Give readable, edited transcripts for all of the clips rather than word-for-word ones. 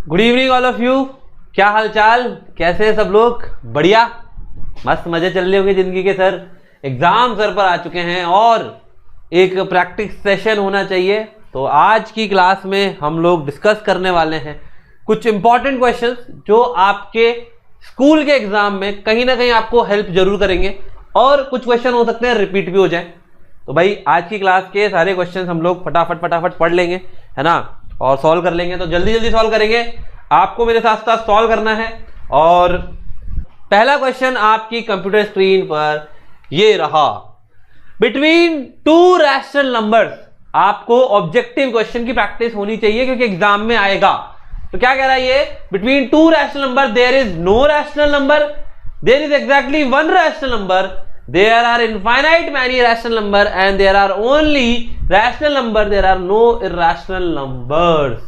Good evening all of you. क्या हाल चाल, कैसे हैं सब लोग? बढ़िया, मस्त मजे चल रहे होंगे जिंदगी के। सर एग्जाम सर पर आ चुके हैं और एक प्रैक्टिस सेशन होना चाहिए। तो आज की क्लास में हम लोग डिस्कस करने वाले हैं कुछ इंपॉर्टेंट क्वेश्चंस जो आपके स्कूल के एग्जाम में कहीं ना कहीं आपको हेल्प जरूर करेंगे और कुछ क्वेश्चन हो सकते हैं रिपीट भी हो जाए। तो भाई आज की क्लास के सारे क्वेश्चंस हम लोग फटाफट पढ़ लेंगे, है ना, और सॉल्व कर लेंगे। तो जल्दी जल्दी सॉल्व करेंगे, आपको मेरे साथ साथ सॉल्व करना है। और पहला क्वेश्चन आपकी कंप्यूटर स्क्रीन पर ये रहा, बिटवीन टू रैशनल नंबर्स। आपको ऑब्जेक्टिव क्वेश्चन की प्रैक्टिस होनी चाहिए क्योंकि एग्जाम में आएगा। तो क्या कह रहा है ये, between two rational number there is no rational number, there is exactly one rational number, there are infinite many rational number and there are only rational number, there are no irrational numbers।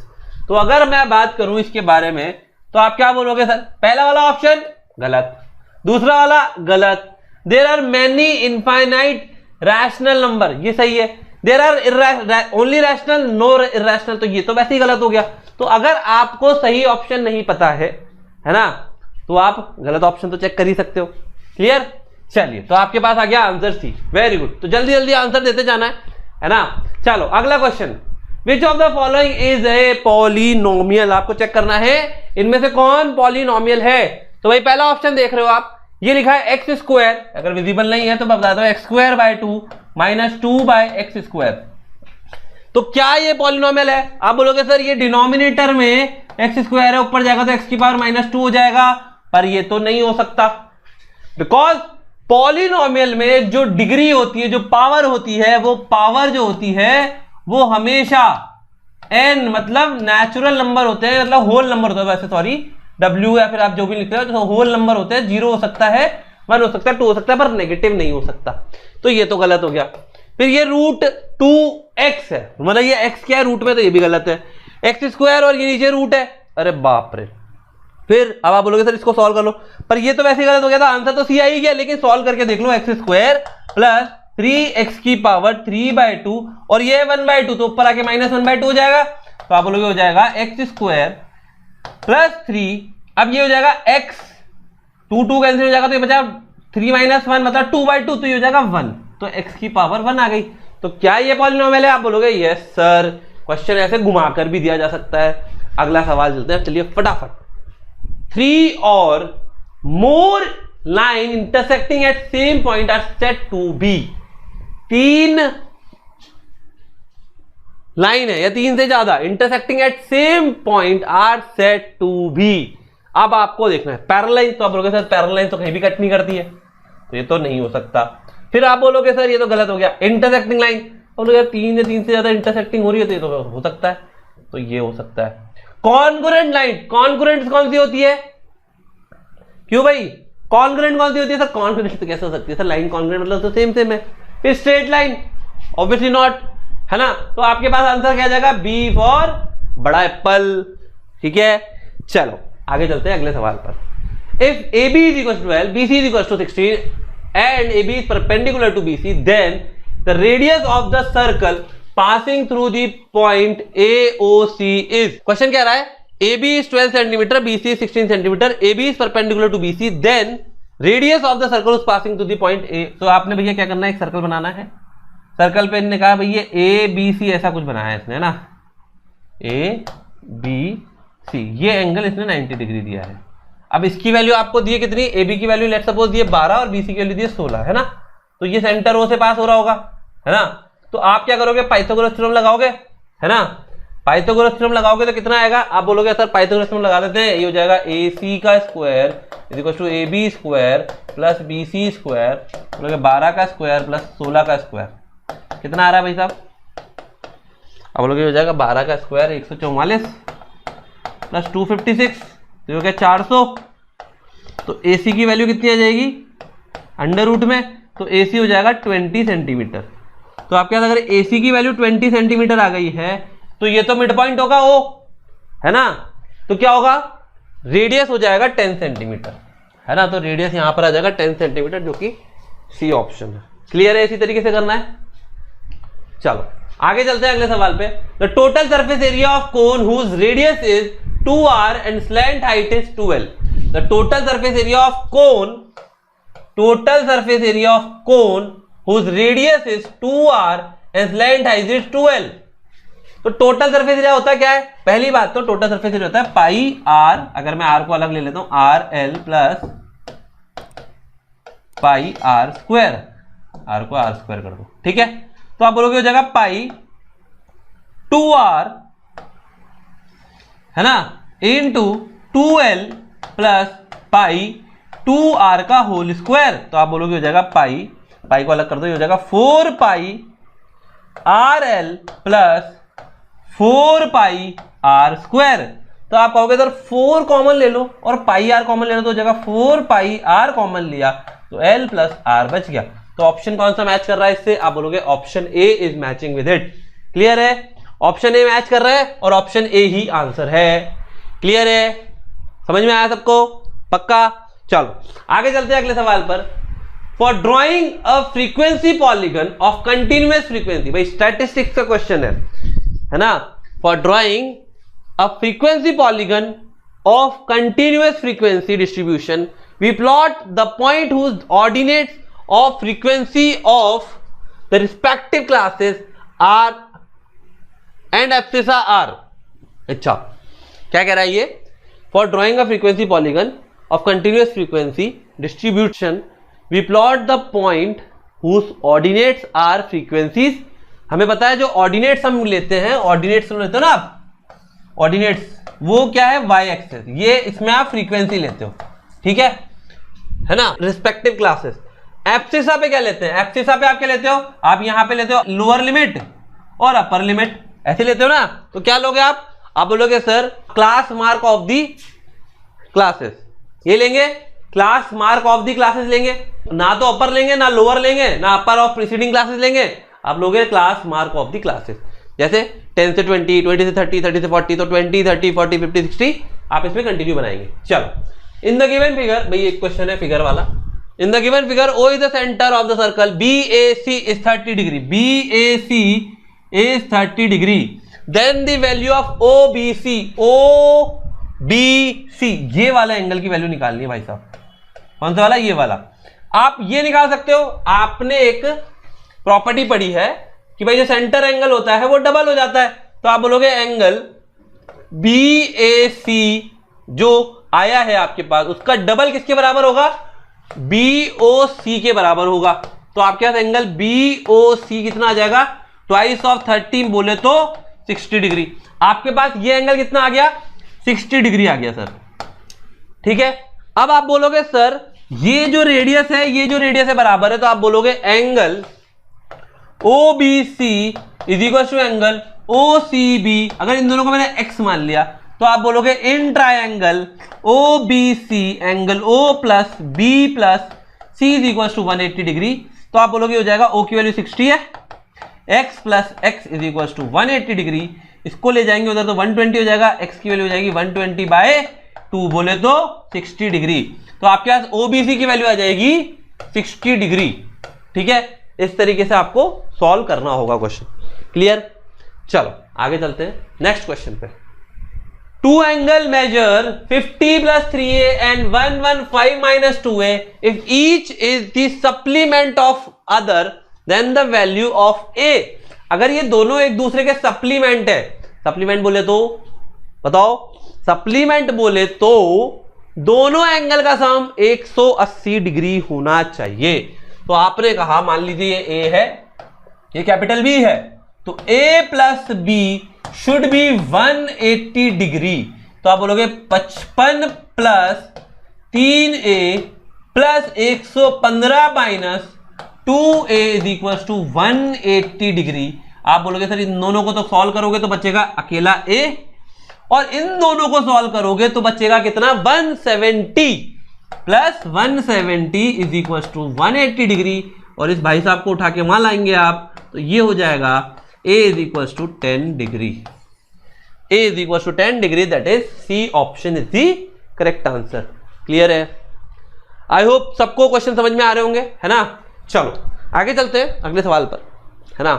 तो अगर मैं बात करूं इसके बारे में तो आप क्या बोलोगे सर? पहला वाला ऑप्शन गलत, दूसरा वाला गलत। there are many infinite rational number, ये सही है। there are only rational, no irrational, तो ये तो वैसे ही गलत हो गया। तो अगर आपको सही ऑप्शन नहीं पता है ना, तो आप गलत ऑप्शन तो चेक कर ही सकते हो। क्लियर? चलिए, तो आपके पास आ गया आंसर सी। Very good. तो जल्दी जल्दी आंसर देते जाना है ना। चलो अगला question, which of the following is a polynomial. आपको चेक करना है इनमें से कौन पॉलिनोमियल है। तो भाई पहला ऑप्शन देख रहे हो आप, ये लिखा है एक्स स्क्वायर। अगर विजिबल नहीं है तो मैं बता दो, x square by 2 minus 2 by x square. तो क्या ये पॉलिनोमियल है? आप बोलोगे सर ये डिनोमिनेटर में एक्स स्क्वायर है, ऊपर जाएगा तो एक्स की पावर माइनस 2 हो जाएगा, पर ये तो नहीं हो सकता। बिकॉज पॉलिनोमियल में जो डिग्री होती है, जो पावर होती है, वो पावर जो होती है वो हमेशा n मतलब नेचुरल नंबर होते हैं, मतलब होल नंबर होता है। वैसे सॉरी, w या फिर आप जो भी लिखते हो तो होल नंबर होते हैं। 0 हो सकता है, 1 हो सकता है, 2 हो सकता है, पर नेगेटिव नहीं हो सकता। तो ये तो गलत हो गया। फिर ये रूट 2x है, मतलब ये x क्या है रूट में, तो ये भी गलत है। एक्स स्क्वायर और ये नीचे रूट है, अरे बाप रे। फिर अब आप बोलोगे सर इसको सॉल्व कर लो, पर ये तो वैसे ही गलत हो गया था। आंसर तो सी आ ही गया, लेकिन सॉल्व करके देख लो। एक्स स्क्वायर प्लस 3x की पावर 3/2 और ये 1/2, तो ऊपर आके माइनस 1/2 हो जाएगा। तो आप बोलोगे हो जाएगा एक्स स्क्वायर प्लस 3, अब ये हो जाएगा x, 2 कैंसिल हो जाएगा, तो ये बचा 3 - 1 मतलब 2/2, तो ये हो जाएगा 1। तो x की पावर 1 आ गई। तो क्या ये पॉलिनोमियल है? आप बोलोगे यस सर। क्वेश्चन ऐसे घुमाकर भी दिया जा सकता है। अगला सवाल चलते हैं, चलिए फटाफट। 3 or more line intersecting at same point are said to be। 3 line है या 3 से ज्यादा intersecting at same point are said to be. अब आपको देखना है पैरेलल लाइन। तो आप बोलोगे सर पैरेलल लाइन तो कहीं भी कट नहीं करती है, तो ये तो नहीं हो सकता। फिर आप बोलोगे सर ये तो गलत हो गया। इंटरसेक्टिंग लाइन, तो बोलोगे 3 या 3 से ज्यादा इंटरसेक्टिंग हो रही है, तो ये तो हो सकता है, तो ये हो सकता है। कॉन्ग्रुएंट लाइन, कॉन्ग्रुएंट कौन सी होती है? क्यों भाई कॉन्ग्रुएंट कौन सी होती है सर? कॉन्ग्रुएंट तो कैसे हो सकती है सर? लाइन कॉन्ग्रुएंट मतलब तो सेम सेम है। फिर स्ट्रेट लाइन, ऑब्वियसली नॉट, है ना। तो आपके पास आंसर क्या जाएगा? बी फॉर बड़ा एप्पल। ठीक है, चलो आगे चलते हैं अगले सवाल पर। If A B is equal to 12, B C is equal to 16 and A B is perpendicular to B C, then the radius of the circle passing through the point AOC is। Question क्या रहा है? AB is 12 cm, BC is 16 cm, AB is perpendicular to BC, then radius of the circle is passing through the point A। तो आपने भैया क्या करना है, एक सर्कल बनाना है। सर्कल पे इन्होंने कहा भैया ABC ऐसा कुछ बनाया है इसने ना, ABC, ये एंगल इसने 90 डिग्री दिया है। अब इसकी वैल्यू आपको दी है कितनी? AB की वैल्यू लेट्स सपोज दी है 12 और BC की वैल्यू दी है 16, है ना। तो ये सेंटर ओ से पास हो रहा होगा, है ना। तो आप क्या करोगे? पाइथागोरस थ्योरम लगाओगे, है ना। पाइथागोरस थ्योरम लगाओगे तो कितना आएगा? आप बोलोगे सर पाइथागोरस थ्योरम लगा देते हैं, ये हो जाएगा AC का square is equal to AB square plus BC square, बोलोगे 12 का स्क्वायर प्लस 16 का स्क्वायर। कितना आ रहा है भाई साहब? आप बोलोगे हो जाएगा 12 का स्क्वायर 144 प्लस 256, तो हो गया 400। तो AC की वैल्यू कितनी आ जाएगी अंडर रूट में? तो AC हो जाएगा 20 सेंटीमीटर। तो आपके पास अगर AC की वैल्यू 20 सेंटीमीटर आ गई है तो ये तो मिड पॉइंट होगा O, है ना। तो क्या होगा? रेडियस हो जाएगा 10 सेंटीमीटर, है ना। तो रेडियस यहां पर आ जाएगा 10 सेंटीमीटर, जो कि सी ऑप्शन है। क्लियर है? इसी तरीके से करना है। चलो आगे चलते हैं अगले सवाल पे। The total surface area of cone whose radius is 2r and slant height is 2l. The total surface area of cone whose radius is 2r and slant height is 2l. तो टोटल सरफेस एरिया होता है क्या है? पहली बात तो total surface area होता है पाई आर, अगर मैं आर को अलग ले लेता हूं r l plus pi r square, r को आर स्क्वायर कर दो, ठीक है। तो आप बोलोगे हो जाएगा पाई 2r है ना into 2l plus pi 2r का होल स्क्वायर। तो आप बोलोगे हो जाएगा पाई को अलग कर दो, हो जाएगा 4 pi r l plus 4 pi r square. तो आप कहोगे सर 4 कॉमन ले लो और पाई आर कॉमन ले लो, तो हो जाएगा 4 पाई आर कॉमन लिया तो एल प्लस आर बच गया। तो ऑप्शन कौन सा मैच कर रहा है इससे? आप बोलोगे option A is matching with it. Clear है? ऑप्शन ए मैच कर रहा है और ऑप्शन ए ही आंसर है। क्लियर है? समझ में आया सबको? पक्का? चलो आगे चलते हैं अगले सवाल पर। For drawing a frequency polygon of continuous frequency, भाई स्टैटिस्टिक्स का क्वेश्चन है ना। For drawing a frequency polygon of continuous frequency distribution we plot the point whose ordinates of frequency of the respective classes are and abscissa are. अच्छा क्या कह रहा है ये? For drawing a frequency polygon of continuous frequency distribution we plot the point whose ordinates are frequencies. हमें पता है जो ऑर्डिनेट्स हम लेते हैं, ऑर्डिनेट्स लेते हो ना आप, ऑर्डिनेट्स वो क्या है? वाई एक्सेस, ये इसमें आप फ्रीक्वेंसी लेते हो, ठीक है ना, रिस्पेक्टिव क्लासेस। एब्सिसा पे क्या लेते हैं? एब्सिसा पे आप क्या लेते हो? आप यहां पे लेते हो लोअर लिमिट और अपर लिमिट, ऐसे लेते हो ना। तो क्या लोगे आप बोलोगे sir class mark of the classes, ये लेंगे class mark of the classes लेंगे, ना तो अपर लेंगे ना लोअर लेंगे ना अपर ऑफ प्रीसीडिंग क्लासेस लेंगे, आप लोगे class mark of the classes. जैसे 10 से 20, 20 से 30, 30 से 40, तो 20, 30, 40, 50, 60 आप इसमें कंटिन्यू बनाएंगे। चलो इन द गिवन फिगर, भाई एक क्वेश्चन है फिगर वाला। इन the given figure O is the center of the circle, BAC is 30 degree, BAC is 30 degree, then the value of OBC, OBC ये वाला एंगल की वैल्यू निकालनी है भाई साहब। कौन सा वाला? ये वाला। आप ये निकाल सकते हो, आपने एक प्रॉपर्टी पढ़ी है कि भाई जो सेंटर एंगल होता है वो डबल हो जाता है। तो आप बोलोगे एंगल BAC जो आया है आपके पास उसका डबल किसके बराबर होगा? BOC के बराबर होगा। तो आपके पास एंगल BOC कितना आ जाएगा? ट्वाइस ऑफ 30 बोले तो 60 डिग्री। आपके पास ये एंगल कितना आ गया? 60 डिग्री आ गया सर, ठीक है। अब आप बोलोगे सर ये जो रेडियस है, ये जो रेडियस है बराबर है, तो आप बोलोगे angle OBC is equal to angle OCB। अगर इन दोनों को मैंने x मान लिया तो आप बोलोगे in triangle OBC angle O plus B plus C is equal to 180 degree. तो आप बोलोगे हो जाएगा O की वैल्यू 60 है, x plus x is equal to 180 degree, इसको ले जाएंगे उधर तो 120 हो जाएगा, x की वैल्यू हो जाएगी 120/2 बोले तो 60 डिग्री। तो आपके पास OBC की वैल्यू आ जाएगी 60 डिग्री, ठीक है। इस तरीके से आपको सॉल्व करना होगा क्वेश्चन। क्लियर? चलो आगे चलते हैं नेक्स्ट क्वेश्चन पे। Two angle measure 50 + 3a and 115 - 2a if each is the supplement of other then the value of a। अगर ये दोनों एक दूसरे के सप्लीमेंट है, सप्लीमेंट बोले तो बताओ, सप्लीमेंट बोले तो दोनों एंगल का सम 180 डिग्री होना चाहिए। तो आपने कहा मान लीजिए ये a है, ये कैपिटल B है, तो a plus b should be 180 degree. तो आप बोलोगे 55 + 3a plus 115 - 2a is equal to 180 degree. आप बोलोगे सर इन दोनों को तो सॉल्व करोगे तो बचेगा अकेला a, और इन दोनों को सॉल्व करोगे तो बचेगा कितना? 170 plus 170 is equal to 180 degree. और इस भाई साहब को उठा के वहां लाएंगे आप, तो ये हो जाएगा a is equal to 10 degree, a is equal to 10 degree, that is C option is the correct answer. Clear है? आई होप सबको क्वेश्चन समझ में आ रहे होंगे, है ना। चलो आगे चलते हैं अगले सवाल पर, है ना।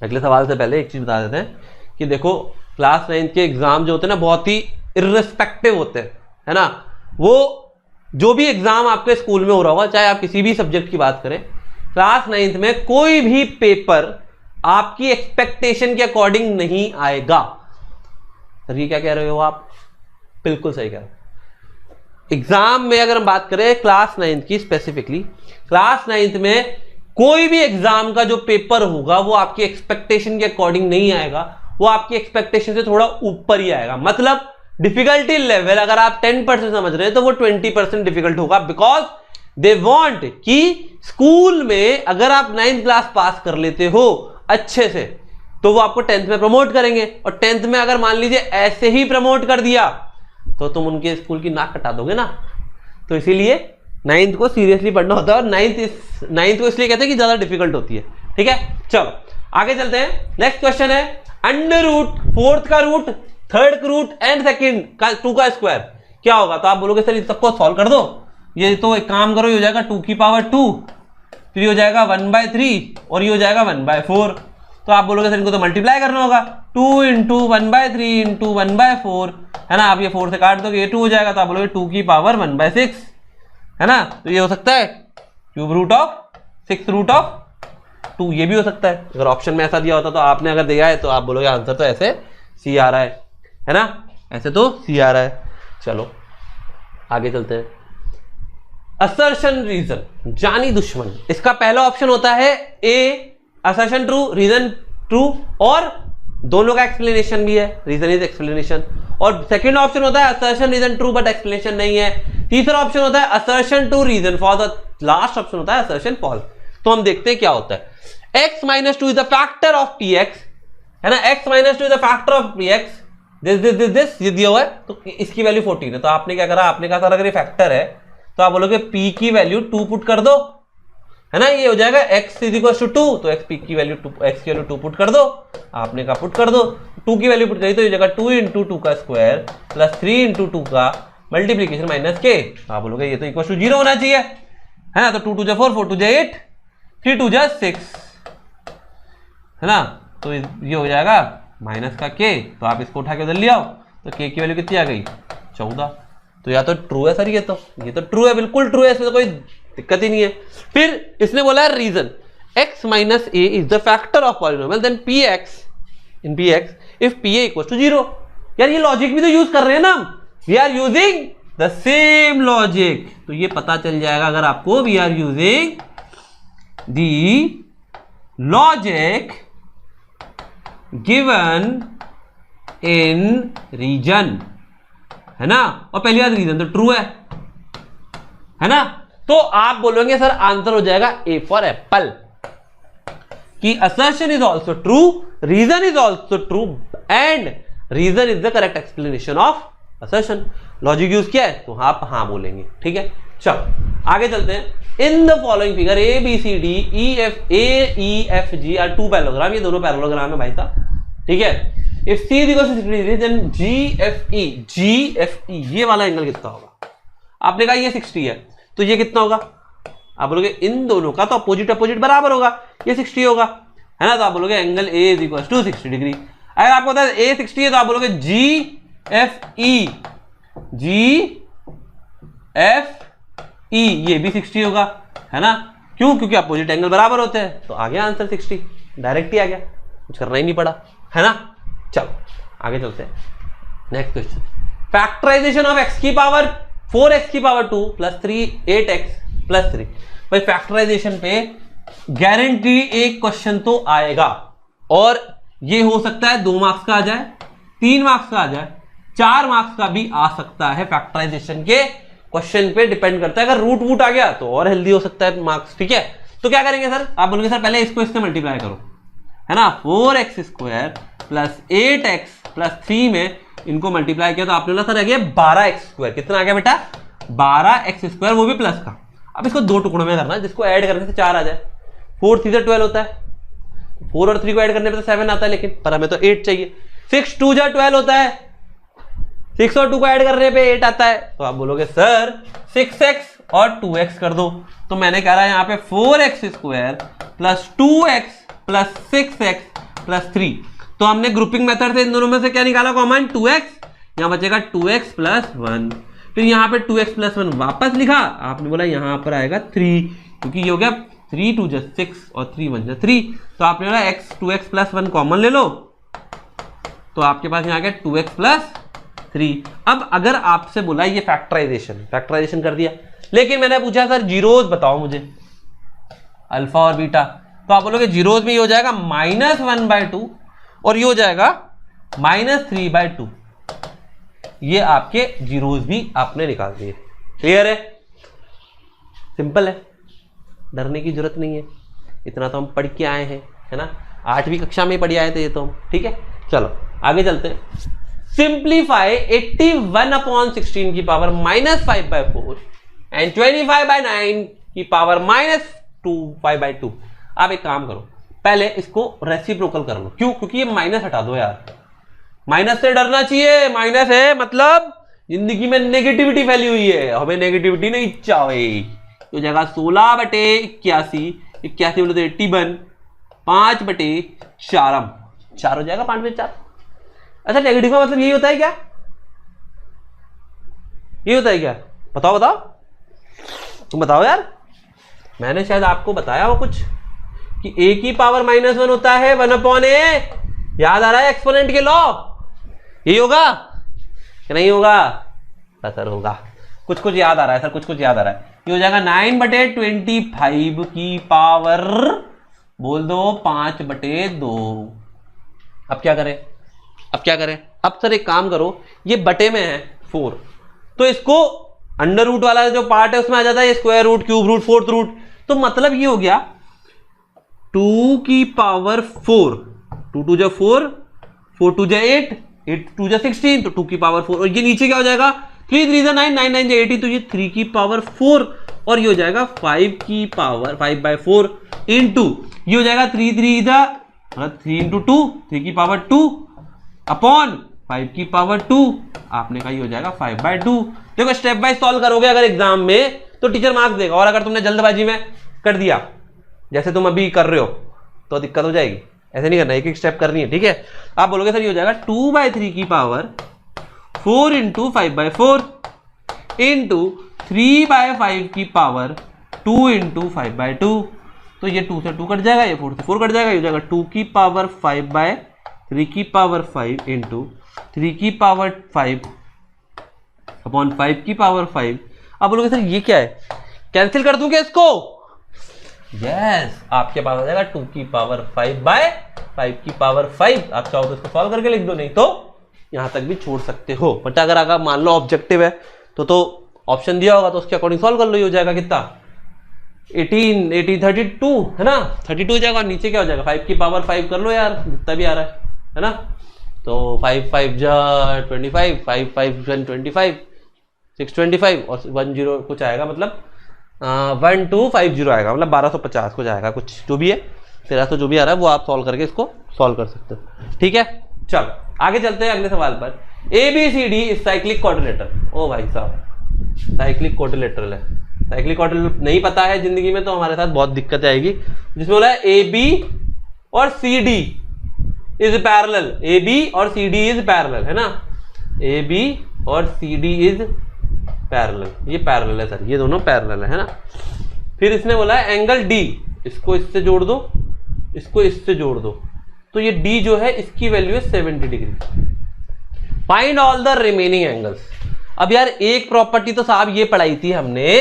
अगले सवाल से पहले एक चीज बता देते हैं कि देखो क्लास 9 के एग्जाम जो होते हैं ना बहुत ही इर्रिस्पेक्टिव होते हैं, है ना। वो जो भी एग्जाम आपके स्कूल में हो रहा होगा, चाहे आप किसी भी सब्जेक्ट की बात करें, क्लास 9th में कोई भी पेपर आपकी एक्सपेक्टेशन के अकॉर्डिंग नहीं आएगा। सर ये क्या कह रहे हो आप? बिल्कुल सही कह रहे हो। एग्जाम में अगर हम बात करें क्लास 9th की स्पेसिफिकली, क्लास 9th में कोई भी एग्जाम का जो पेपर होगा वो आपकी एक्सपेक्टेशन के अकॉर्डिंग नहीं आएगा, वो आपकी एक्सपेक्टेशन से थोड़ा ऊपर ही आएगा। मतलब डिफिकल्टी लेवल अगर आप 10% समझ रहे हैं तो वो 20% डिफिकल्ट होगा, बिकॉज दे वांट कि स्कूल में अगर आप 9th क्लास पास कर लेते हो अच्छे से तो वो आपको 10th में प्रमोट करेंगे, और 10th में अगर मान लीजिए ऐसे ही प्रमोट कर दिया तो तुम उनके स्कूल की नाक कटा दोगे ना। तो इसीलिए 9th को सीरियसली पढ़ना होता है, और 9th को इसलिए कहते हैं कि ज्यादा डिफिकल्ट होती है। ठीक है, चलो आगे चलते हैं। नेक्स्ट क्वेश्चन है अंडर रूट 4th का रूट, 3rd का रूट एंड 2nd का 2 का स्क्वायर क्या होगा? तो आप बोलोगे सर इन सबको सॉल्व कर दो, ये तो एक काम करो, ये हो जाएगा 2 की पावर 2, फिर ये हो जाएगा 1/3 और ये हो जाएगा 1/4। तो आप बोलोगे सर इनको तो मल्टीप्लाई करना होगा, 2 इंटू 1/3 इंटू 1/4, है ना। आप ये 4 से काट दोगे, ये 2 हो जाएगा, तो आप बोलोगे 2 की पावर 1/6, है ना। तो ये हो सकता है cube root of 6 root of 2, ये भी हो सकता है। अगर ऑप्शन में ऐसा दिया होता तो आपने अगर दिया है तो आप बोलोगे आंसर तो ऐसे सी आ रहा है ना, ऐसे तो सी आ रहा है। चलो आगे चलते हैं। असर्शन रीजन, जानी दुश्मन, इसका पहला ऑप्शन होता है A assertion true, reason true, और दोनों का एक्सप्लेनेशन भी है, रीजन इज एक्सप्लेनेशन। और सेकंड ऑप्शन होता है assertion reason true but explanation नहीं है। तीसरा ऑप्शन होता है असर्शन ट्रू रीजन फॉल्स, और लास्ट ऑप्शन होता है असर्शन फॉल्स। तो हम देखते हैं क्या होता है। x-2 is the factor of px, है ना। x-2 is the factor of px, this ये दिया हुआ है, तो इसकी वैल्यू 14 है। तो आपने क्या करा, आपने कहा अगर ये फैक्टर है तो आप बोलोगे p की वैल्यू 2 पुट कर दो, है ना। ये हो जाएगा x = 2, तो x की वैल्यू 2 पुट कर दो, आपने कहा पुट कर दो, 2 की वैल्यू पुट करी तो ये जगह 2 इंटू 2 का स्क्वायर प्लस 3 इंटू 2 का मल्टीप्लीकेशन माइनस के। आप बोलोगे ये तो इक्वल टू 0 होना चाहिए, है ना। तो 2 2 4, 4 2 8, 3 2 6, है ना। तो ये हो जाएगा माइनस का के, तो आप इसको उठा के उधर ले आओ, तो के की वैल्यू कितनी आ गई? 14। तो या तो ट्रू है सर, ये तो ट्रू है, बिल्कुल ट्रू है, इसमें तो कोई दिक्कत ही नहीं है। फिर इसने बोला है reason x minus a is the factor of polynomial then px in px if pa equal to 0। यार ये लॉजिक भी तो यूज कर रहे हैं ना हम, we are using the same logic. तो ये पता चल जाएगा अगर आपको, we are using the logic given in reason, है ना। और पहली बात रीजन तो ट्रू है ना। तो आप बोलोगे सर आंसर हो जाएगा ए फॉर एप्पल, कि assertion is also true, reason is also true, and reason is the correct explanation of assertion. Logic use किया है तो आप हाँ बोलेंगे। ठीक है, चलो आगे चलते हैं। In the following figure A B C D E F G are 2 parallelogram, ये दोनों पैरेललोग्राम है भाई साहब। ठीक है, if C is equal to 60 degree then G F E ये वाला एंगल कितना होगा? आपने कहा ये 60 है, तो ये कितना होगा? आप बोलोगे इन दोनों का तो अपोजिट बराबर होगा, ये 60 होगा, है ना। तो आप बोलोगे angle A is equal to 60 degree. अगर आपको पता है ए 60 है तो आप बोलोगे जी एफ ई ये भी 60 होगा, है ना। क्यों? क्योंकि अपोजिट एंगल बराबर होते हैं। तो आ गया आंसर 60, डायरेक्ट ही आ गया, कुछ करना ही नहीं पड़ा, है ना। चलो आगे चलते हैं। Next question, factorization of x की पावर 4x की पावर 2 प्लस 3 8x प्लस 3। भाई फैक्टराइजेशन पे गारंटी एक क्वेश्चन तो आएगा, और ये हो सकता है 2 मार्क्स का आ जाए, 3 मार्क्स का आ जाए, 4 मार्क्स का भी आ सकता है। फैक्टराइजेशन के क्वेश्चन पे डिपेंड करता है, अगर रूट वूट आ गया तो और हेल्दी हो सकता है मार्क्स। ठीक है, तो क्या करेंगे सर? आप बोलेंगे सर पहले इसको इससे मल्टीप्लाई करो, है ना। 4x² प्लस 8x प्लस 3 में इनको मल्टीप्लाई किया तो आपने बोला सर आ गया 12x²। कितना आ गया बेटा? 12x², वो भी प्लस का। अब इसको 2 टुकड़ों में करना, जिसको ऐड करने से 4 आ जाए। 4 3 12 होता है, 4 और 3 को ऐड करने पे तो 7 आता है, लेकिन पर हमें तो 8 चाहिए। 6 2 12 होता है, 6 और 2 को ऐड करने पे 8 आता है। तो आप बोलोगे सर 6x और 2x कर दो। तो मैंने कह रहा है यहाँ पे 4x² plus 2x plus 6x plus 3। तो हमने ग्रुपिंग मेथड से इन दोनों में से क्या निकाला कॉमन? 2x। यहाँ बचेगा 2x प्लस 1, फिर यहाँ पे 2x प्लस 1 वापस लिखा, आपने बोला यहाँ पर आएगा 3, क्योंकि ये हो गया 3 2 6 और 3 1 3, तो आपने बोला 2x प्लस 1 कॉमन ले लो, तो आपके पास यहाँ आ गया 2x प्लस 3। अब अगर आपसे बोला ये फैक्टराइजेशन कर दिया, लेकिन मैंने पूछा सर जीरोज बताओ मुझे, अल्फा और बीटा, तो आप बोलोगे जीरोज में ये हो जाएगा -1/2 और ये हो जाएगा -3/2, ये आपके जीरोज भी आपने निकाल दिए। क्लियर है, सिंपल है, डरने की जरूरत नहीं है, इतना तो हम पढ़ के आए हैं, है ना, 8वीं कक्षा में पढ़ आए थे ये तो हम। ठीक है, चलो आगे चलते हैं। सिंप्लीफाई 81/16 की पावर -5/4 एंड 25/9 की पावर -2/2। आप एक काम करो, पहले इसको रेसिप्रोकल कर लो। क्यों? क्योंकि ये माइनस हटा दो यार, माइनस से डरना चाहिए, माइनस है मतलब जिंदगी में नेगेटिविटी फैली हुई है, हमें नेगेटिविटी नहीं चाहिए। तो जगह 16/81, 81 बोले तो 81, 5/4, 4 हो जाएगा, 5/4। अच्छा, नेगेटिव का मतलब यही होता है क्या? ये होता है क्या? बताओ बताओ, तुम बताओ यार, मैंने शायद आपको बताया हो कुछ कि a की पावर -1 होता है 1/a, याद आ रहा है एक्सपोनेंट के लॉ? यही होगा कि नहीं होगा? सर होगा, कुछ कुछ याद आ रहा है सर, कुछ कुछ याद आ रहा है। ये हो जाएगा 9/25 की पावर, बोल दो 5/2। अब क्या करें, अब क्या करें? अब सर एक काम करो, ये बटे में है 4, तो इसको अंडर रूट वाला जो पार्ट है उसमें आ जाता है, square root, cube root, fourth root, तो मतलब ये हो गया 2 की पावर 4, 2 2 जा 4, 4 2 जा 8, 8 2 जा 16, तो 2 की पावर 4, और ये नीचे क्या हो जाएगा 3 3 जा 9, 9 9 जा 80, तो ये 3 की पावर 4, और ये हो जाएगा 5 की पावर 5/4 इंटू, ये हो जाएगा 3 3 जा 3 इंटू 2, 3 की पावर 2 अपॉन 5 की पावर 2, आपने कहा ये हो जाएगा 5/2। देखो स्टेप बाय सॉल्व करोगे अगर एग्जाम में तो टीचर मार्क्स देगा, और अगर तुमने जल्दबाजी में कर दिया जैसे तुम अभी कर रहे हो तो दिक्कत हो जाएगी। ऐसे नहीं करना, एक एक स्टेप करनी है। ठीक है, आप बोलोगे सर ये हो जाएगा 2/3 की पावर 4 इंटू 5/4 इंटू 3/5 की पावर 2 इंटू 5/2, तो ये 2 से 2 कट जाएगा, ये 4 से 4 कट जाएगा, ये हो जाएगा 2 की पावर 5/3 की पावर 5 इंटू 3 की पावर 5 अपॉन 5 की पावर 5। अब बोलोगे सर ये क्या है, कैंसिल कर दूं क्या इसको? यस, आपके पास आ जाएगा 2 की पावर 5/5 की पावर 5। आप चाहो तो इसको सॉल्व करके लिख दो, नहीं तो यहां तक भी छोड़ सकते हो, बट अगर मान लो ऑब्जेक्टिव है तो ऑप्शन दिया होगा तो उसके अकॉर्डिंग सॉल्व कर लो। ये हो जाएगा कितना, 18 18 32 है ना, 32 हो जाएगा, और नीचे क्या हो जाएगा 5 की पावर 5 कर लो यार, जितना भी आ रहा है ना, तो 5 5 जा 25, 5 5 25, 625 और 10 कुछ आएगा, मतलब 1250 आएगा, मतलब 1250 कुछ आएगा, कुछ जो भी है 1300 जो भी आ रहा है वो आप सॉल्व करके इसको सॉल्व कर सकते हो। ठीक है, चलो आगे चलते हैं अगले सवाल पर। ABCD is cyclic quadrilateral. ओ भाई साहब, साइक्लिक क्वाड्रिलेटरल है, साइक्लिक क्वाड्रिलेटरल नहीं पता है जिंदगी में तो हमारे साथ बहुत दिक्कत आएगी। जिसमें बोला है AB और CD इज पैरेलल, AB और CD इज पैरेलल, है ना, AB और CD इज पैरेलल, ये पैरेलल है सर, ये दोनों पैरेलल है ना। फिर इसने बोला है एंगल D, इसको इससे जोड़ दो, इसको इससे जोड़ दो, तो ये D जो है इसकी वैल्यू है 70 degree. Find all the remaining angles. अब यार एक प्रॉपर्टी तो साहब ये पढ़ाई थी हमने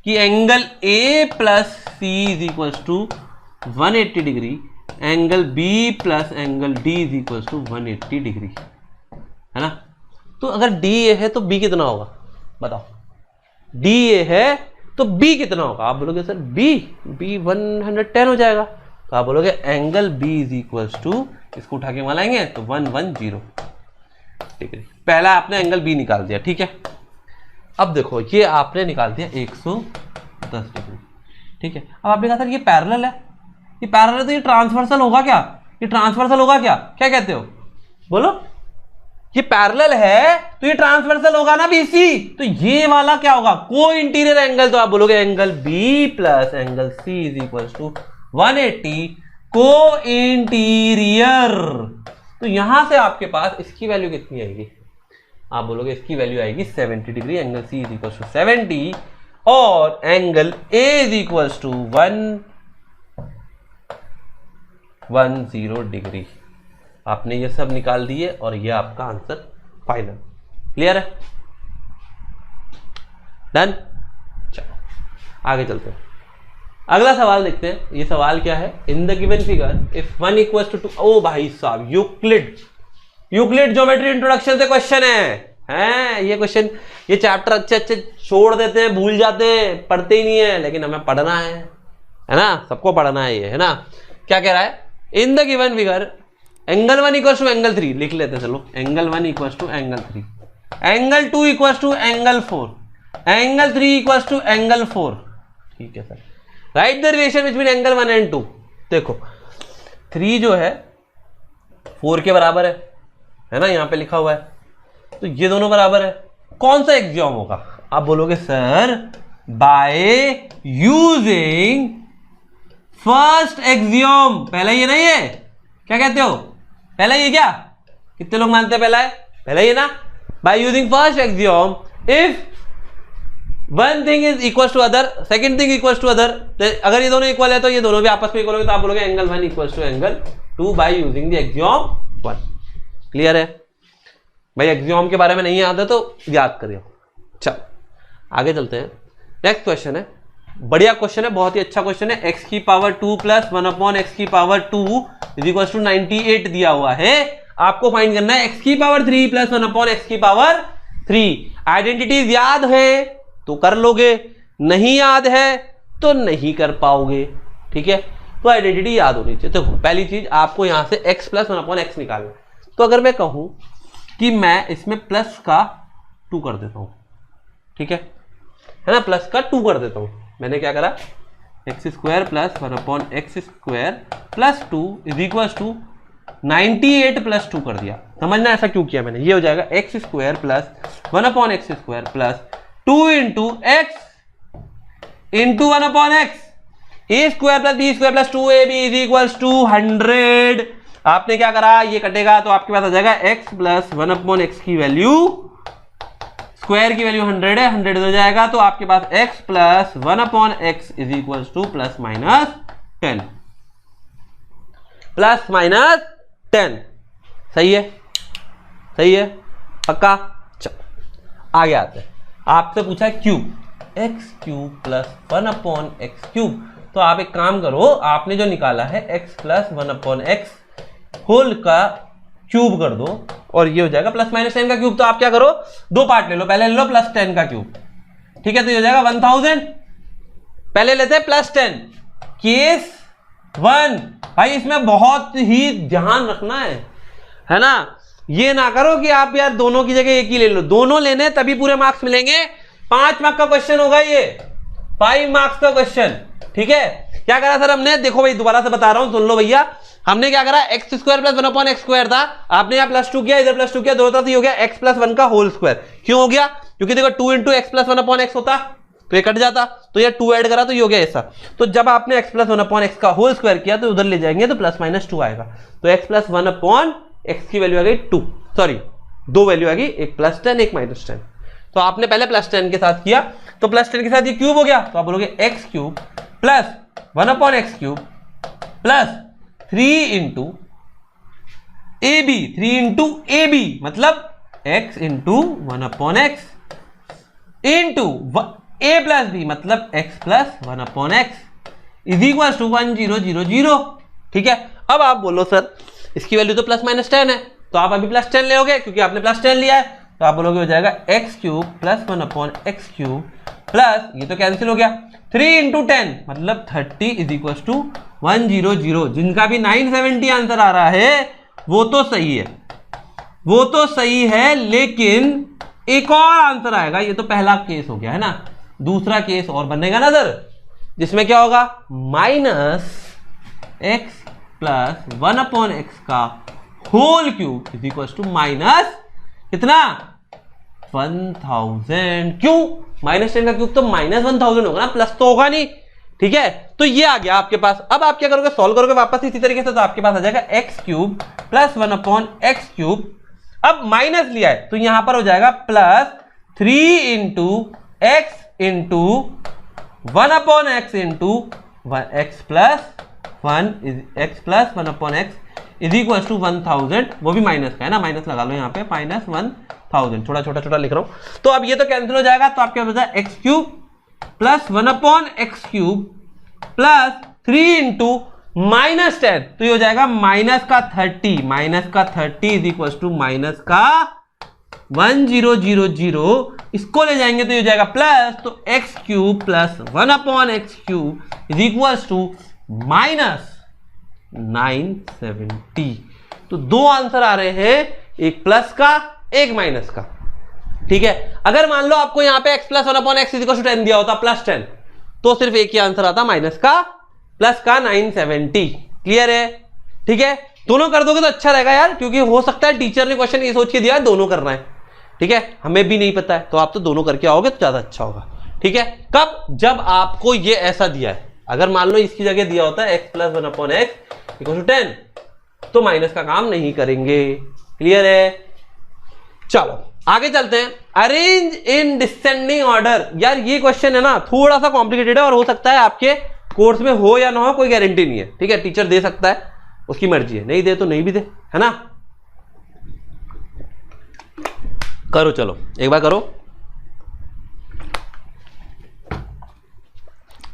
कि angle A plus C is equal to 180 degree, angle B plus angle D is equal to 180 degree, है ना। तो अगर D A है तो B कितना होगा बताओ, D A है तो B कितना होगा? आप बोलोगे सर B 110 हो जाएगा, तो आप बोलोगे angle B is equal to, इसको उठा के वहां लाएंगे तो 110 डिग्री। पहला आपने एंगल B निकाल दिया, ठीक है। अब देखो ये आपने निकाल दिया 110 डिग्री, ठीक है। अब आपने कहा सर ये पैरेलल है, ये पैरेलल है तो ये ट्रांसवर्सल होगा क्या? ये ट्रांसवर्सल होगा क्या? क्या कहते हो बोलो? ये पैरेलल है तो ये ट्रांसवर्सल होगा ना BC, तो ये वाला क्या होगा? को इंटीरियर एंगल, तो आप बोलोगे angle B plus angle C is equal to 180 को इंटीरियर। तो यहां से आपके पास इसकी वैल्यू कितनी आएगी? आप बोलोगे इसकी वैल्यू आएगी 70 degree, angle C is equal to 70 और angle A is equal to 110 degree. आपने ये सब निकाल दिए और ये आपका आंसर फाइनल। क्लियर है? डन। चलो आगे चलते हैं, अगला सवाल देखते हैं। ये सवाल क्या है? In the given figure if 1 equal to 2। ओ भाई साहब, यूक्लिड ज्योमेट्री इंट्रोडक्शन से क्वेश्चन है ये क्वेश्चन, ये चैप्टर अच्छे अच्छे छोड़ देते हैं, भूल जाते हैं, पढ़ते ही नहीं है, लेकिन हमें पढ़ना है ना, सबको पढ़ना है ये, है ना। क्या कह रहा है? In the given figure angle 1 equal to angle 3 लिख लेते हैं। चलो, angle 1 equal to angle 3, angle 2 equal to angle 4, angle 3 equal to angle 4। ठीक है sir, right the relation between angle 1 and 2। देखो 3 जो है 4 के बराबर है ना, यहां पे लिखा हुआ है, तो ये दोनों बराबर है। कौन सा एक्सियोम होगा? आप बोलोगे sir bye using first axiom. पहला ये नहीं है, क्या कहते हो? पहला ये क्या? कितने लोग मानते हैं पहला ये ना? By using first axiom if one thing is equal to other, second thing equal to other. अगर ये दोनों इक्वल है तो ये दोनों भी आपस में इक्वल होंगे, तो आप बोलोगे angle 1 equal to angle 2 by using the axiom 1। Clear है भाई? एक्सियोम के बारे में नहीं आता तो याद करिए। चलो आगे चलते हैं। नेक्स्ट क्वेश्चन है, बढ़िया क्वेश्चन है, बहुत ही अच्छा क्वेश्चन है। x की पावर 2 प्लस 1 अपॉन x की पावर 2 इज इक्वल टू 98 दिया हुआ है। आपको फाइंड करना है x की पावर 3 प्लस 1 अपॉन x की पावर 3। आइडेंटिटीज याद है तो कर लोगे, नहीं याद है तो नहीं कर पाओगे। ठीक है, तो आइडेंटिटी याद होनी चाहिए। तो पहली चीज आपको यहां से x प्लस 1 अपॉन x निकालना। तो अगर मैं कहूं कि मैं इसमें प्लस का 2 कर देता हूं, ठीक है ना, प्लस का 2 कर देता हूं। मैंने क्या करा? X square plus 1 upon x square plus 2 is equal to 98 plus 2 कर दिया। समझना ऐसा क्यों किया मैंने? ये हो जाएगा x square plus 1 upon x square plus 2 into x into 1 upon x, A square plus B square plus 2ab is equal to 100। आपने क्या करा? ये कटेगा तो आपके पास आ जाएगा x प्लस 1 अपॉन एक्स की वैल्यू, स्क्वायर की वैल्यू 100 है, 100 हो जाएगा तो आपके पास x plus 1 upon x is equal two plus minus 10, plus minus 10। सही है? सही है? पक्का? चलो आगे आते हैं। आपसे पूछा है cube, x cube plus 1 upon x cube. तो आप एक काम करो, आपने जो निकाला है x plus 1 upon x whole का क्यूब कर दो और ये हो जाएगा प्लस माइनस 10 का क्यूब। तो आप क्या करो? 2 पार्ट ले लो, पहले ले लो प्लस 10 का क्यूब, ठीक है, तो ये हो जाएगा 1000। पहले लेते हैं प्लस 10 केस 1। भाई इसमें बहुत ही ध्यान रखना है ना, ये ना करो कि आप यार दोनों की जगह एक ही ले लो, दोनों लेने तभी पूरे मार्क्स मिलेंगे। 5 मार्क्स का क्वेश्चन होगा ये, 5 मार्क्स का क्वेश्चन। ठीक है, क्या करा सर हमने? देखो भाई दोबारा से बता रहा हूं, सुन लो भैया। हमने क्या करा? X square plus 1 upon x square था, आपने यहाँ प्लस 2 किया, इधर प्लस 2 किया, दोनों तरफ हो गया एक्स प्लस 1 का होल स्क्वायर। क्यों हो गया? क्योंकि देखो 2 into x plus 1 upon x होता तो ये कट जाता, तो ये 2 ऐड करा तो ये हो गया ऐसा। तो जब आपने एक्स प्लस 1 अपॉन एक्स का होल स्क्वायर किया तो उधर ले जाएंगे तो प्लस माइनस 2 आएगा। तो एक्स प्लस 1 अपॉन एक्स की वैल्यू आ गई 2, सॉरी 2 वैल्यू आ गई, एक प्लस 10 एक माइनस 10। तो आपने पहले प्लस 10 के साथ किया तो प्लस 10 के साथ ये क्यूब हो गया, तो आप बोलोगे x cube plus 1 upon x cube plus 3 into a b, 3 into a b मतलब x into 1 upon x into a plus b मतलब x plus 1 upon x is equal to 1000। ठीक है, अब आप बोलो सर इसकी वैल्यू तो प्लस माइनस 10 है, तो आप अभी प्लस 10 लोगे क्योंकि आपने प्लस 10 लिया है, तो आप बोलोगे हो जाएगा x cube plus 1 upon x cube plus ये तो कैंसिल हो गया 3 इंटू 10 मतलब 30 इज इक्वल टू 100। जिनका भी 970 आंसर आ रहा है वो तो सही है, वो तो सही है, लेकिन एक और आंसर आएगा। ये तो पहला केस हो गया है ना, दूसरा केस और बनेगा ना सर, जिसमें क्या होगा? Minus x plus 1 upon x का whole cube is equal to minus कितना? 1000। क्यों? माइनस 10 का क्यूब तो माइनस 1000 होगा ना, प्लस तो होगा नहीं। ठीक है, तो ये आ गया आपके पास। अब आप क्या करोगे? सॉल्व करोगे वापस इसी तरीके से, तो आपके पास आ जाएगा x cube plus 1 upon x cube अब माइनस लिया है तो यहां पर हो जाएगा plus 3 into x into 1 upon x into x plus 1 upon x is equal to 1000, वो भी माइनस का है ना, माइनस लगा लो यहाँ पे, माइनस 1000, थोड़ा छोटा लिख रहा हूं। तो अब ये तो कैंसिल हो जाएगा, तो आपके पास x cube plus 1 upon x cube plus 3 into -10, तो ये हो जाएगा माइनस का 30 इज इक्वल टू माइनस का 1000, इसको ले जाएंगे तो ये हो जाएगा प्लस, तो x cube plus 1 upon x cube is equal to minus 970। तो दो आंसर आ रहे हैं, एक प्लस का एक माइनस का। ठीक है, अगर मान लो आपको यहां पे x plus 1 upon x is equal to 10 दिया होता प्लस 10, तो सिर्फ एक ही आंसर आता माइनस का प्लस का 970। क्लियर है? ठीक है, दोनों कर दोगे तो अच्छा रहेगा यार, क्योंकि हो सकता है टीचर ने क्वेश्चन ये सोच के दिया है दोनों करना है। ठीक है, हमें भी नहीं पता है, तो आप तो दोनों करके आओगे तो ज्यादा अच्छा होगा। ठीक है, कब? जब आपको ये ऐसा दिया है। अगर मान लो इसकी जगह दिया होता है x plus 1 upon x equal to 10, तो माइनस का काम नहीं करेंगे। क्लियर है? चलो आगे चलते हैं। Arrange in descending order. यार ये क्वेश्चन है ना थोड़ा सा कॉम्प्लिकेटेड है, और हो सकता है आपके कोर्स में हो या ना हो, कोई गारंटी नहीं है। ठीक है, टीचर दे सकता है, उसकी मर्जी है, नहीं दे तो नहीं भी दे, है ना। करो, चलो एक बार करो।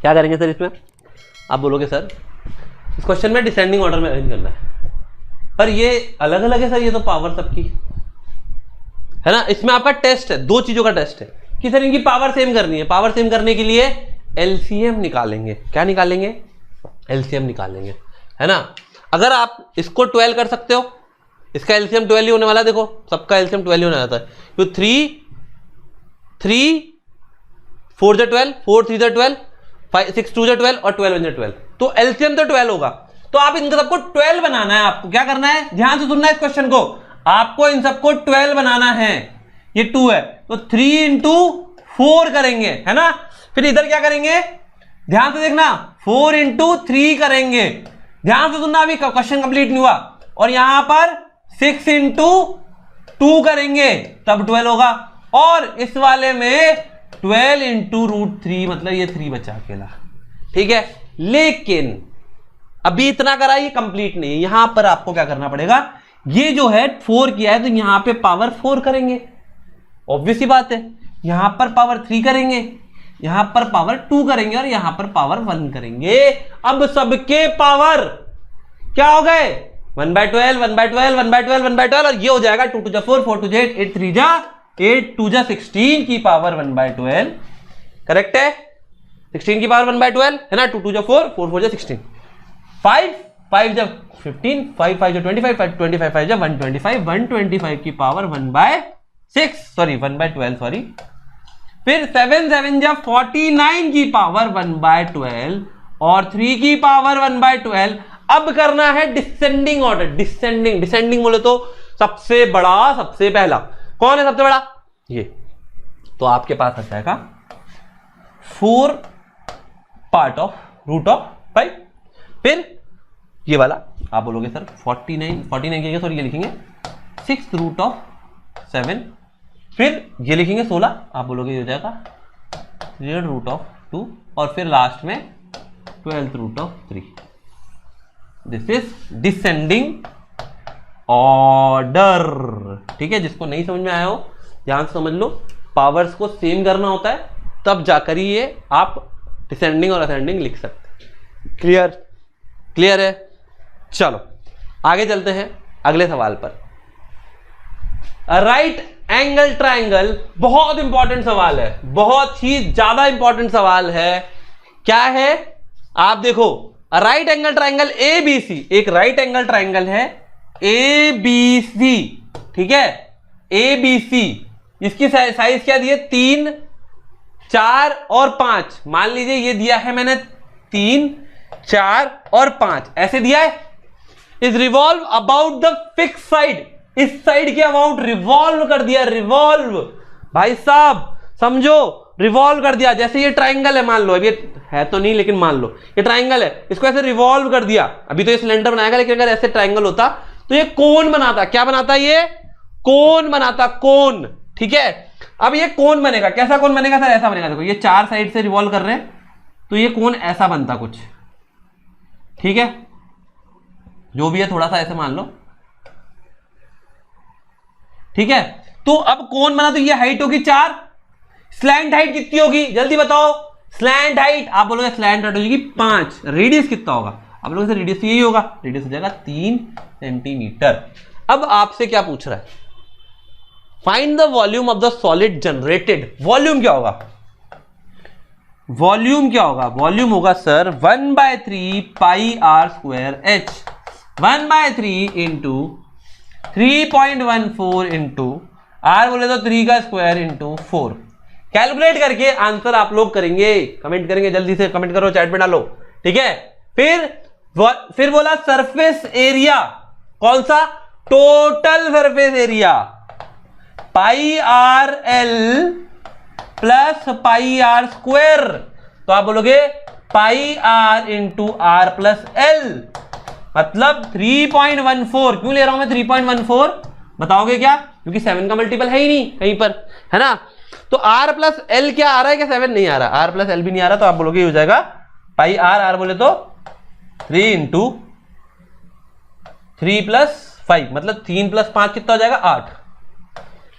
क्या करेंगे सर इसमें? आप बोलोगे सर इस क्वेश्चन में डिसेंडिंग ऑर्डर में अरेंज करना है, पर ये अलग अलग है सर, ये तो पावर सबकी है ना। इसमें आपका टेस्ट है, दो चीजों का टेस्ट है कि सर इनकी पावर सेम करनी है। पावर सेम करने के लिए एलसीएम निकालेंगे। क्या निकालेंगे? एलसीएम निकालेंगे, है ना। अगर आप इसको 12 कर सकते हो, इसका एलसीएम 12 ही होने वाला है। देखो सबका एलसीएम 12 ही होने वाला है, तो 3 4 जा 12, 4 3 जा 12, 6 2 जा 12 और 12 1 जा 12, तो एलसीएम तो 12 होगा। तो आप इन सबको 12 बनाना है। आपको क्या करना है, ध्यान से सुनना है इस क्वेश्चन को, आपको इन सबको 12 बनाना है। ये 2 है तो 3 इंटू 4 करेंगे, है ना। फिर इधर क्या करेंगे, ध्यान से देखना, 4 इंटू 3 करेंगे। ध्यान से सुनना, अभी क्वेश्चन कंप्लीट नहीं हुआ। और यहां पर 6 इंटू 2 करेंगे, तब 12 होगा। और इस वाले में 12 इंटू √3, मतलब ये 3 बचा अकेला। ठीक है, लेकिन अभी इतना करा, ये कंप्लीट नहीं है। यहां पर आपको क्या करना पड़ेगा, ये जो है 4 किया है तो यहां पे पावर 4 करेंगे, ऑब्वियस ही बात है। यहां पर पावर 3 करेंगे, यहां पर पावर 2 करेंगे और यहां पर पावर 1 करेंगे। अब सबके पावर क्या हो गए, 1/12 1/12 1/12 1/12, और ये हो जाएगा 2 2 जा 4 4 2 जा 8 8 3 जा 8 2 जा 16 की पावर 1/12। करेक्ट है, 16 की पावर 1/12 है ना। 2 2 जा 4 4 4 जा 16, 5 5 जा 15, 5 5 जा 25, 25 5 जा 125, 125 की पावर 1/6 सॉरी 1/12 सॉरी। फिर 7 7 जा 49 की पावर 1/12 और 3 की पावर 1/12। अब करना है डिसेंडिंग ऑर्डर। डिसेंडिंग बोले तो सबसे बड़ा, सबसे पहला कौन है सबसे बड़ा, ये। तो आपके पास आ जाएगा 4 पार्ट ऑफ √5। फिर ये वाला आप बोलोगे सर 49 के सॉरी ये लिखेंगे 6 √7। फिर ये लिखेंगे 16, आप बोलोगे ये हो जाएगा 3 √2, और फिर लास्ट में 12 √3। This is descending order. ठीक है, जिसको नहीं समझ में आया हो ध्यान से समझ लो। पावर्स को सेम करना होता है, तब जाकर ही ये आप डिसेंडिंग और असेंडिंग लिख सकते। क्लियर है। चलो आगे चलते हैं अगले सवाल पर। राइट एंगल ट्राइंगल, बहुत इंपॉर्टेंट सवाल है, बहुत ही ज्यादा इंपॉर्टेंट सवाल है। क्या है, आप देखो, राइट एंगल ट्राइंगल ABC, एक राइट एंगल ट्राइंगल है ABC। ठीक है, ABC, इसकी साइज क्या दी है, 3 4 और 5। मान लीजिए ये दिया है मैंने 3 4 और 5, ऐसे दिया है। Is revolve about the fix side, इस साइड के अबाउट रिवॉल्व कर दिया। रिवॉल्व भाई साहब समझो, रिवॉल्व कर दिया। जैसे ये ट्राइंगल है, मान लो, अभी है तो नहीं लेकिन मान लो ये ट्राइंगल है, इसको ऐसे रिवॉल्व कर दिया। अभी तो ये सिलेंडर बनाएगा, लेकिन अगर ऐसे ट्राइंगल होता तो ये कोन बनाता। क्या बनाता, ये कोन बनाता, कोन। ठीक है, अब ये कोन बनेगा, कैसा कोन बनेगा सर? ऐसा बनेगा। देखो ये चार साइड से रिवॉल्व कर रहे हैं तो ये कोन ऐसा बनता कुछ। ठीक है, जो भी है थोड़ा सा ऐसे मान लो। ठीक है, तो अब कोन बना तो ये हाइट होगी 4, स्लैंट हाइट कितनी होगी जल्दी बताओ? स्लैंट हाइट आप बोलोगे स्लैंट हाइट हो जाएगी 5, रेडियस कितना होगा? आप लोगों से रेडियस यही होगा, रेडियस हो जाएगा 3 सेंटीमीटर। अब आपसे क्या पूछ रहा है? Find the volume of the solid generated. Volume क्या होगा? वॉल्यूम क्या होगा? वॉल्यूम होगा sir 1/3 pi r square h, 1/3 into 3.14 into r बोले तो 3 का स्क्वायर इंटू 4। कैलकुलेट करके आंसर आप लोग करेंगे, कमेंट करेंगे, जल्दी से कमेंट करो, चैट में डालो। ठीक है, फिर बोला सरफेस एरिया, कौन सा? Total surface area pi r l plus pi r square. तो आप बोलोगे pi r into r plus l, मतलब 3.14। क्यों ले रहा हूं मैं 3.14? बताओगे क्या? क्योंकि 7 का मल्टीपल है ही नहीं कहीं पर, है ना? तो आर प्लस एल क्या आ रहा है? क्या 7 नहीं आ रहा? आर प्लस एल भी नहीं आ रहा, तो आप बोलोगे हो जाएगा पाई आर, आर बोले तो 3 इंटू 3 प्लस 5, मतलब 3 प्लस 5 कितना हो जाएगा? 8।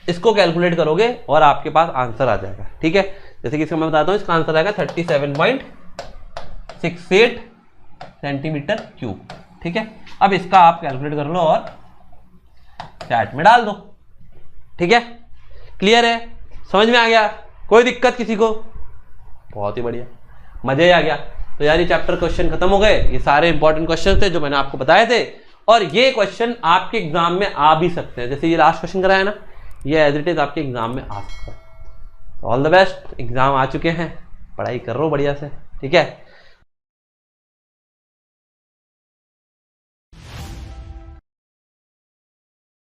इसको कैलकुलेट करोगे और आपके पास आंसर आ जाएगा। ठीक है, जैसे कि इसका मैं बताता हूं, इसका आंसर आएगा 37.68 सेंटीमीटर क्यूब। ठीक है, अब इसका आप कैलकुलेट कर लो और चैट में डाल दो। ठीक है, क्लियर है? समझ में आ गया? कोई दिक्कत किसी को? बहुत ही बढ़िया, मजे आ गया। तो यार ये चैप्टर क्वेश्चन खत्म हो गए। ये सारे इंपॉर्टेंट क्वेश्चन थे जो मैंने आपको बताए थे, और ये क्वेश्चन आपके एग्जाम में आ भी सकते हैं। जैसे ये लास्ट क्वेश्चन कराया ना, ये एज इट इज आपके एग्जाम में आ सकता है। ऑल द बेस्ट, एग्जाम आ चुके हैं, पढ़ाई कर लो बढ़िया से। ठीक है।